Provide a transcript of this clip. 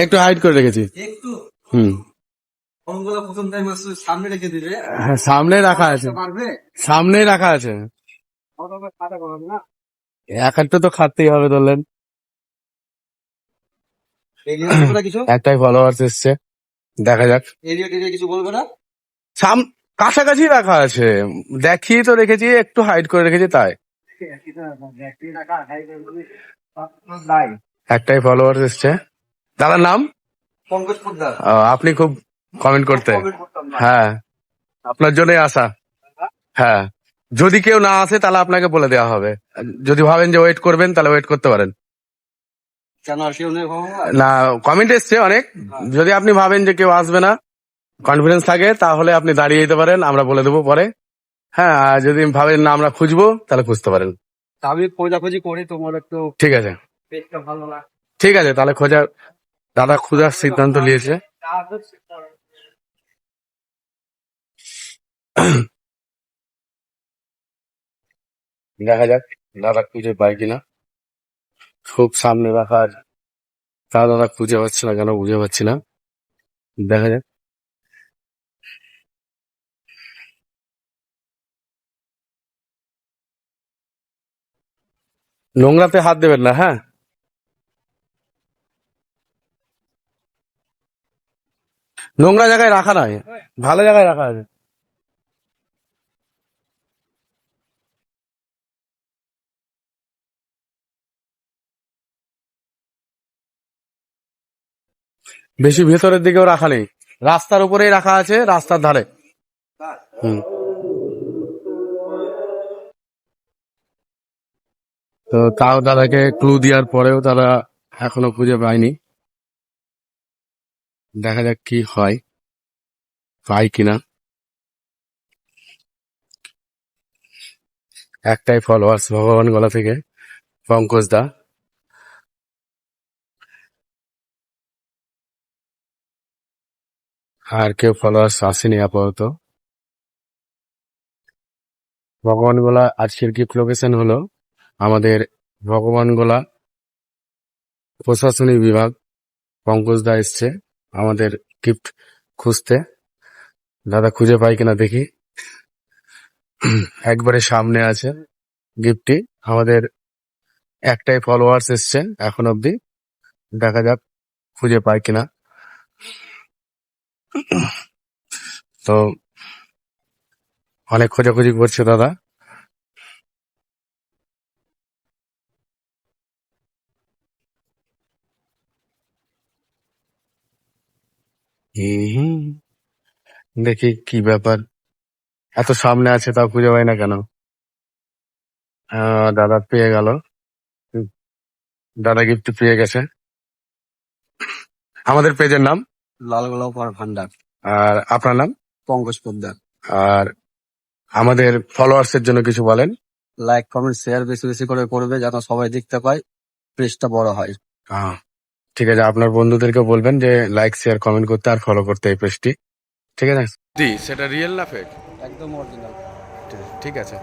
একটু হাইড করে রেখেছি। হুম, হ্যাঁ, সামনে রাখা আছে, সামনে রাখা আছে। এক একটা তো খাটতেই হবে ধরলেন। একটাই ফলোয়ার্স এসছে, দেখা যাক। কিছু বলবে না, কাছাকাছি রাখা আছে, দেখিয়ে তো রেখেছি, একটু হাইড করে রেখেছি তাই। একটাই ফলোয়ার্স এসছে। দাদার নাম? পঙ্কজ পোদ্দার। আপনি খুব কমেন্ট করতে, হ্যাঁ, আপনার জন্যই আসা। হ্যাঁ, যদি কেউ না আসে তাহলে আপনাকে বলে দেওয়া হবে। যদি ভাবেন যে ওয়েট করবেন তাহলে ওয়েট করতে পারেন। কেন আসিও না, কমেন্ট এসছে অনেক। যদি আপনি ভাবেন যে কেউ আসবে না, কনফিডেন্স থাকে, তাহলে আপনি দাঁড়িয়ে যেতে পারেন, আমরা বলে দেবো পরে। হ্যাঁ, আর যদি ভাবেন না আমরা খুঁজবো, তাহলে খুঁজতে পারেন। আমি খোঁজাখুঁজি করি, তোমার একটু ঠিক আছে, পেজটা ভালো লাগে। ঠিক আছে, তাহলে দাদা খোঁজার সিদ্ধান্ত নিয়েছে। দেখা যাক দাদা খুঁজে পায় কিনা। খুব সামনে রাখা আছে, তা দাদা খুঁজে পাচ্ছে না কেন বুঝে পাচ্ছি না। দেখা যাক। নোংরাতে হাত দেবেন না, হ্যাঁ। নোংরা জায়গায় রাখা নয়, ভালো জায়গায় রাখা আছে। বেশি ভেতরের দিকেও রাখা নেই, রাস্তার উপরেই রাখা আছে, রাস্তার ধারে। হুম, তো তাও দাদাকে ক্লু দেওয়ার পরেও তারা এখনো খুঁজে পায়নি। দেখা যাক কি হয়, পাই কিনা। একটাই ফলোয়ার্স ভগবান গলা থেকে, পঙ্কজ দা। আর কেউ ফলোয়ার্স আসেনি আপাতত। ভগবান গোলা আজকের গিফট লোকেশন হলো আমাদের ভগবান গোলা প্রশাসনিক বিভাগ। পঙ্কজ দা এসছে আমাদের গিফট খুঁজতে। দাদা খুঁজে পাই কিনা দেখি। একবারে সামনে আছে গিফটটি। আমাদের একটাই ফলোয়ার্স এসছে এখন অব্দি, দেখা যাক খুঁজে পাই কিনা। তো অনেক খোঁজাখুঁজি করছে দাদা। হুম, দেখি কি ব্যাপার, এত সামনে আছে তাও খুঁজে পাই না কেন। দাদা পেয়ে গেল, দাদা গিফট পেয়ে গেছে। আমাদের পেজের নাম লালগোলা উপহার ভান্ডার। আর আপনার নাম? পঙ্কজ পোদ্দার। আর আমাদের ফলোয়ার্স এর জন্য কিছু বলেন। লাইক কমেন্ট শেয়ার বেশি বেশি করে করবে, যেন সবাই দেখতে পায়, পেজটা বড় হয়। ঠিক আছে, আপনার বন্ধুদেরকে বলবেন যে লাইক শেয়ার কমেন্ট করতে আর ফলো করতে এই পেজটি। ঠিক আছে, সেটা রিয়েল না ফেক? একদম অরিজিনাল। ঠিক আছে।